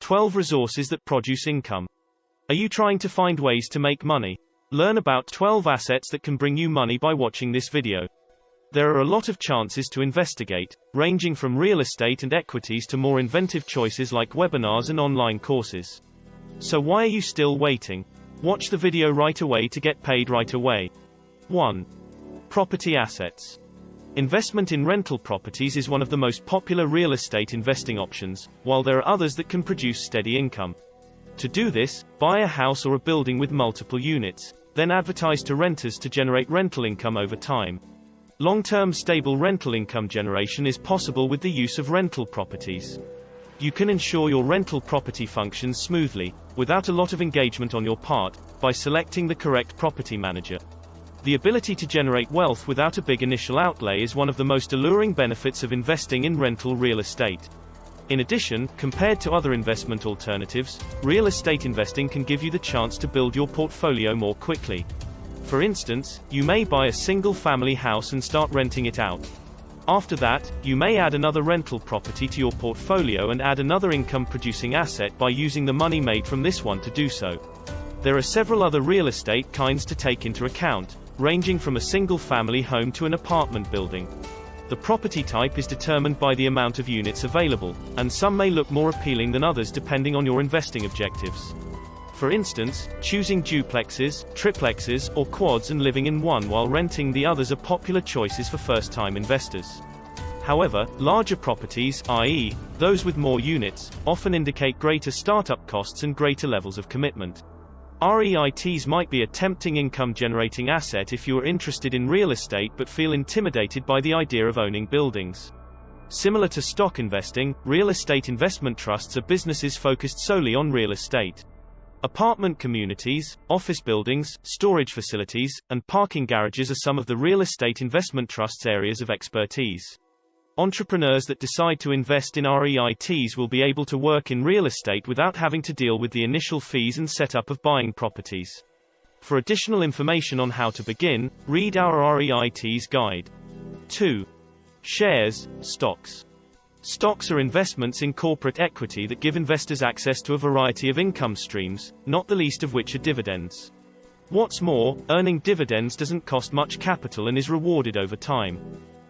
12 resources that produce income. Are you trying to find ways to make money? Learn about 12 assets that can bring you money by watching this video. There are a lot of chances to investigate, ranging from real estate and equities to more inventive choices like webinars and online courses. So why are you still waiting? Watch the video right away to get paid right away. 1. Property assets. Investment in rental properties is one of the most popular real estate investing options, while there are others that can produce steady income. To do this, buy a house or a building with multiple units, then advertise to renters to generate rental income over time. Long-term stable rental income generation is possible with the use of rental properties. You can ensure your rental property functions smoothly, without a lot of engagement on your part, by selecting the correct property manager. The ability to generate wealth without a big initial outlay is one of the most alluring benefits of investing in rental real estate. In addition, compared to other investment alternatives, real estate investing can give you the chance to build your portfolio more quickly. For instance, you may buy a single-family house and start renting it out. After that, you may add another rental property to your portfolio and add another income-producing asset by using the money made from this one to do so. There are several other real estate kinds to take into account, ranging from a single-family home to an apartment building. The property type is determined by the amount of units available, and some may look more appealing than others depending on your investing objectives. For instance, choosing duplexes, triplexes, or quads and living in one while renting the others are popular choices for first-time investors. However, larger properties, i.e., those with more units, often indicate greater startup costs and greater levels of commitment. REITs might be a tempting income-generating asset if you are interested in real estate but feel intimidated by the idea of owning buildings. Similar to stock investing, real estate investment trusts are businesses focused solely on real estate. Apartment communities, office buildings, storage facilities, and parking garages are some of the real estate investment trusts' areas of expertise. Entrepreneurs that decide to invest in REITs will be able to work in real estate without having to deal with the initial fees and setup of buying properties. For additional information on how to begin, read our REITs guide. 2. Shares, stocks. Stocks are investments in corporate equity that give investors access to a variety of income streams, not the least of which are dividends. What's more, earning dividends doesn't cost much capital and is rewarded over time.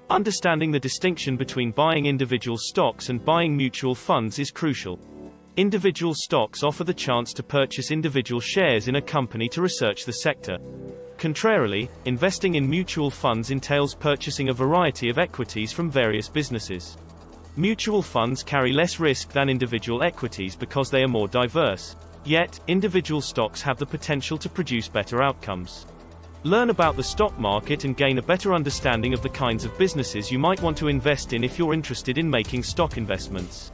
Understanding the distinction between buying individual stocks and buying mutual funds is crucial. Individual stocks offer the chance to purchase individual shares in a company to research the sector. Contrarily, investing in mutual funds entails purchasing a variety of equities from various businesses. Mutual funds carry less risk than individual equities because they are more diverse. Yet, individual stocks have the potential to produce better outcomes. Learn about the stock market and gain a better understanding of the kinds of businesses you might want to invest in if you're interested in making stock investments.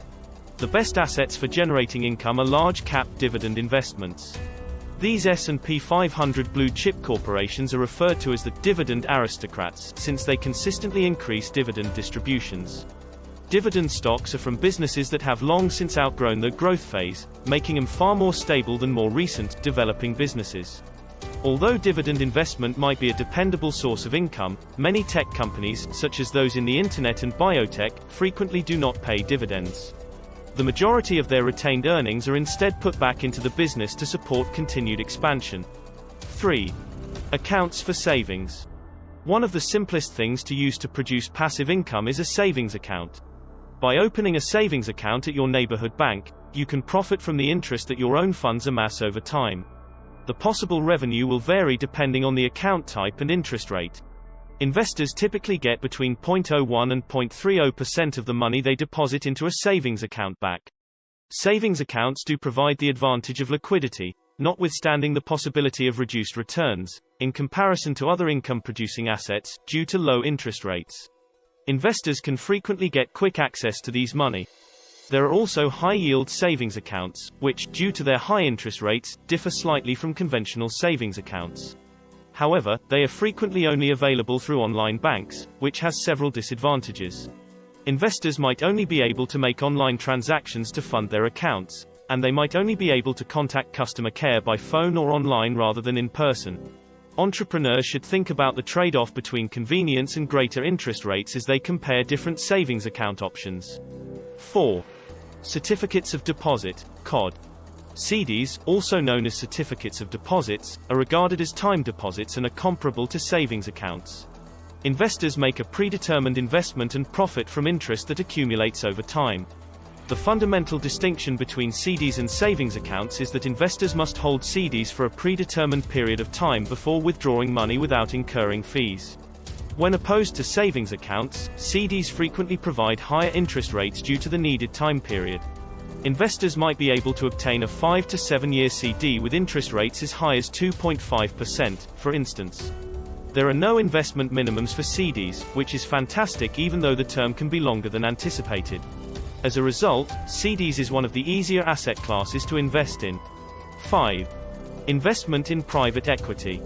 The best assets for generating income are large-cap dividend investments. These S&P 500 blue-chip corporations are referred to as the dividend aristocrats, since they consistently increase dividend distributions. Dividend stocks are from businesses that have long since outgrown the growth phase, making them far more stable than more recent, developing businesses. Although dividend investment might be a dependable source of income, many tech companies, such as those in the internet and biotech, frequently do not pay dividends. The majority of their retained earnings are instead put back into the business to support continued expansion. 3. Accounts for savings. One of the simplest things to use to produce passive income is a savings account. By opening a savings account at your neighborhood bank, you can profit from the interest that your own funds amass over time. The possible revenue will vary depending on the account type and interest rate. Investors typically get between 0.01 and 0.30% of the money they deposit into a savings account back. Savings accounts do provide the advantage of liquidity, notwithstanding the possibility of reduced returns, in comparison to other income-producing assets, due to low interest rates. Investors can frequently get quick access to these money. There are also high-yield savings accounts, which, due to their high interest rates, differ slightly from conventional savings accounts. However, they are frequently only available through online banks, which has several disadvantages. Investors might only be able to make online transactions to fund their accounts, and they might only be able to contact customer care by phone or online rather than in person. Entrepreneurs should think about the trade-off between convenience and greater interest rates as they compare different savings account options. 4. Certificates of Deposit, COD. CDs, also known as certificates of deposits, are regarded as time deposits and are comparable to savings accounts. Investors make a predetermined investment and profit from interest that accumulates over time. The fundamental distinction between CDs and savings accounts is that investors must hold CDs for a predetermined period of time before withdrawing money without incurring fees. When opposed to savings accounts, CDs frequently provide higher interest rates due to the needed time period. Investors might be able to obtain a 5 to 7 year CD with interest rates as high as 2.5%, for instance. There are no investment minimums for CDs, which is fantastic even though the term can be longer than anticipated. As a result, CDs is one of the easier asset classes to invest in. 5. Investment in private equity.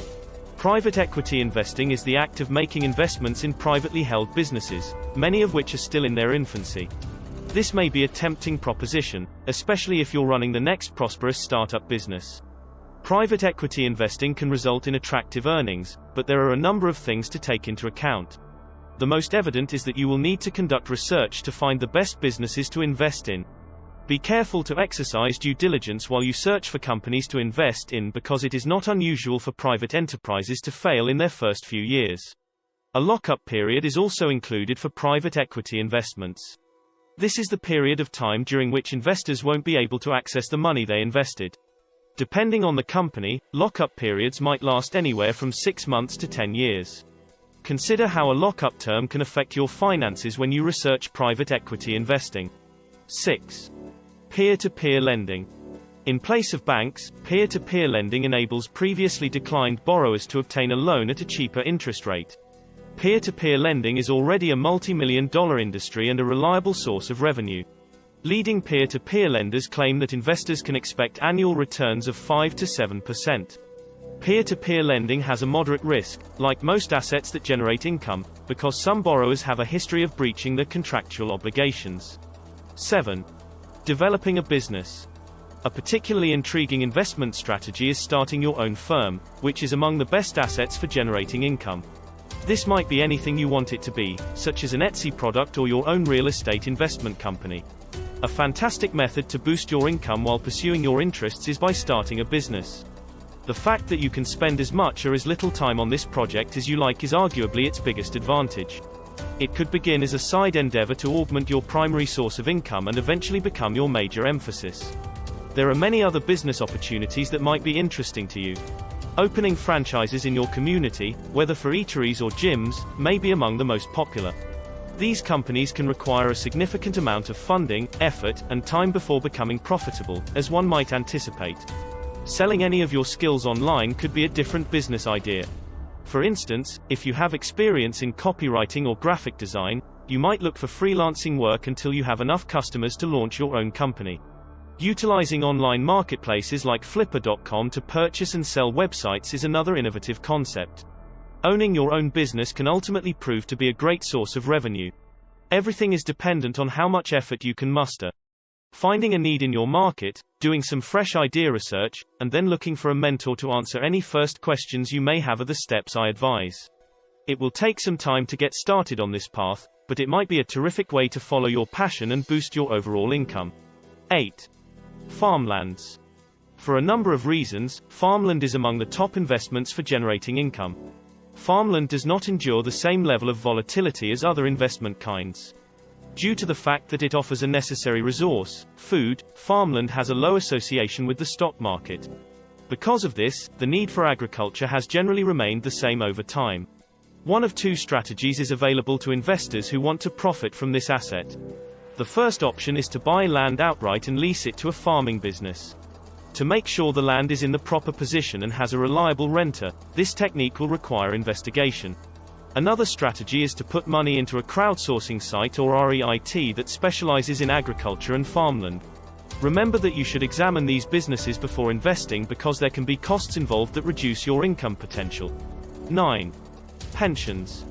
Private equity investing is the act of making investments in privately held businesses, many of which are still in their infancy. This may be a tempting proposition, especially if you're running the next prosperous startup business. Private equity investing can result in attractive earnings, but there are a number of things to take into account. The most evident is that you will need to conduct research to find the best businesses to invest in. Be careful to exercise due diligence while you search for companies to invest in because it is not unusual for private enterprises to fail in their first few years. A lock-up period is also included for private equity investments. This is the period of time during which investors won't be able to access the money they invested. Depending on the company, lock-up periods might last anywhere from 6 months to 10 years. Consider how a lock-up term can affect your finances when you research private equity investing. 6. Peer-to-peer lending. In place of banks, peer-to-peer lending enables previously declined borrowers to obtain a loan at a cheaper interest rate. Peer-to-peer lending is already a multi-million-dollar industry and a reliable source of revenue. Leading peer-to-peer lenders claim that investors can expect annual returns of 5 to 7%. Peer-to-peer lending has a moderate risk, like most assets that generate income, because some borrowers have a history of breaching their contractual obligations. 7. Developing a business. A particularly intriguing investment strategy is starting your own firm, which is among the best assets for generating income. This might be anything you want it to be, such as an Etsy product or your own real estate investment company. A fantastic method to boost your income while pursuing your interests is by starting a business. The fact that you can spend as much or as little time on this project as you like is arguably its biggest advantage. It could begin as a side endeavor to augment your primary source of income and eventually become your major emphasis. There are many other business opportunities that might be interesting to you. Opening franchises in your community, whether for eateries or gyms, may be among the most popular. These companies can require a significant amount of funding, effort, and time before becoming profitable, as one might anticipate. Selling any of your skills online could be a different business idea. For instance, if you have experience in copywriting or graphic design, you might look for freelancing work until you have enough customers to launch your own company. Utilizing online marketplaces like Flipper.com to purchase and sell websites is another innovative concept. Owning your own business can ultimately prove to be a great source of revenue. Everything is dependent on how much effort you can muster. Finding a need in your market, doing some fresh idea research, and then looking for a mentor to answer any first questions you may have are the steps I advise. It will take some time to get started on this path, but it might be a terrific way to follow your passion and boost your overall income. 8. Farmlands. For a number of reasons, farmland is among the top investments for generating income. Farmland does not endure the same level of volatility as other investment kinds. Due to the fact that it offers a necessary resource, food, farmland has a low association with the stock market. Because of this, the need for agriculture has generally remained the same over time. One of two strategies is available to investors who want to profit from this asset. The first option is to buy land outright and lease it to a farming business. To make sure the land is in the proper position and has a reliable renter, this technique will require investigation. Another strategy is to put money into a crowdsourcing site or REIT that specializes in agriculture and farmland. Remember that you should examine these businesses before investing because there can be costs involved that reduce your income potential. 9. Pensions.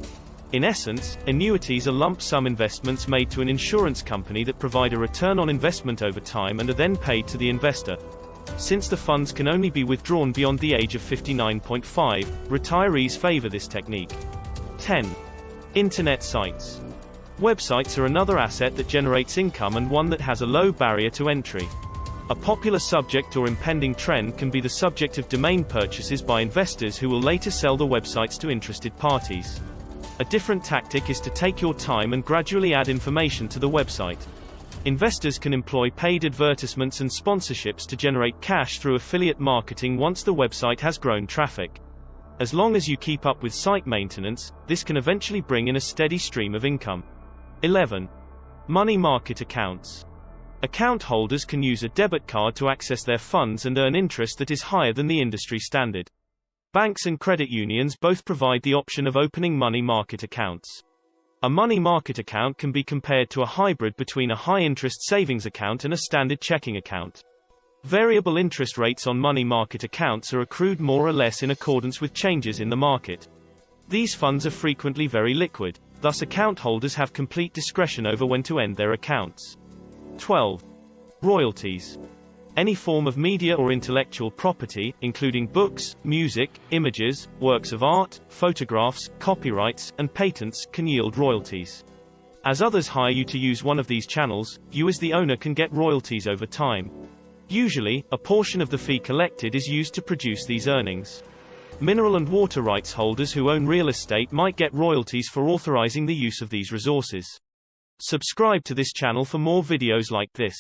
In essence, annuities are lump sum investments made to an insurance company that provide a return on investment over time and are then paid to the investor. Since the funds can only be withdrawn beyond the age of 59.5, retirees favor this technique. 10. Internet sites. Websites are another asset that generates income and one that has a low barrier to entry. A popular subject or impending trend can be the subject of domain purchases by investors who will later sell the websites to interested parties. A different tactic is to take your time and gradually add information to the website. Investors can employ paid advertisements and sponsorships to generate cash through affiliate marketing once the website has grown traffic. As long as you keep up with site maintenance, this can eventually bring in a steady stream of income. 11. Money market accounts. Account holders can use a debit card to access their funds and earn interest that is higher than the industry standard. Banks and credit unions both provide the option of opening money market accounts. A money market account can be compared to a hybrid between a high-interest savings account and a standard checking account. Variable interest rates on money market accounts are accrued more or less in accordance with changes in the market. These funds are frequently very liquid, thus account holders have complete discretion over when to end their accounts. 12. Royalties. Any form of media or intellectual property, including books, music, images, works of art, photographs, copyrights, and patents, can yield royalties. As others hire you to use one of these channels, you as the owner can get royalties over time. Usually, a portion of the fee collected is used to produce these earnings. Mineral and water rights holders who own real estate might get royalties for authorizing the use of these resources. Subscribe to this channel for more videos like this.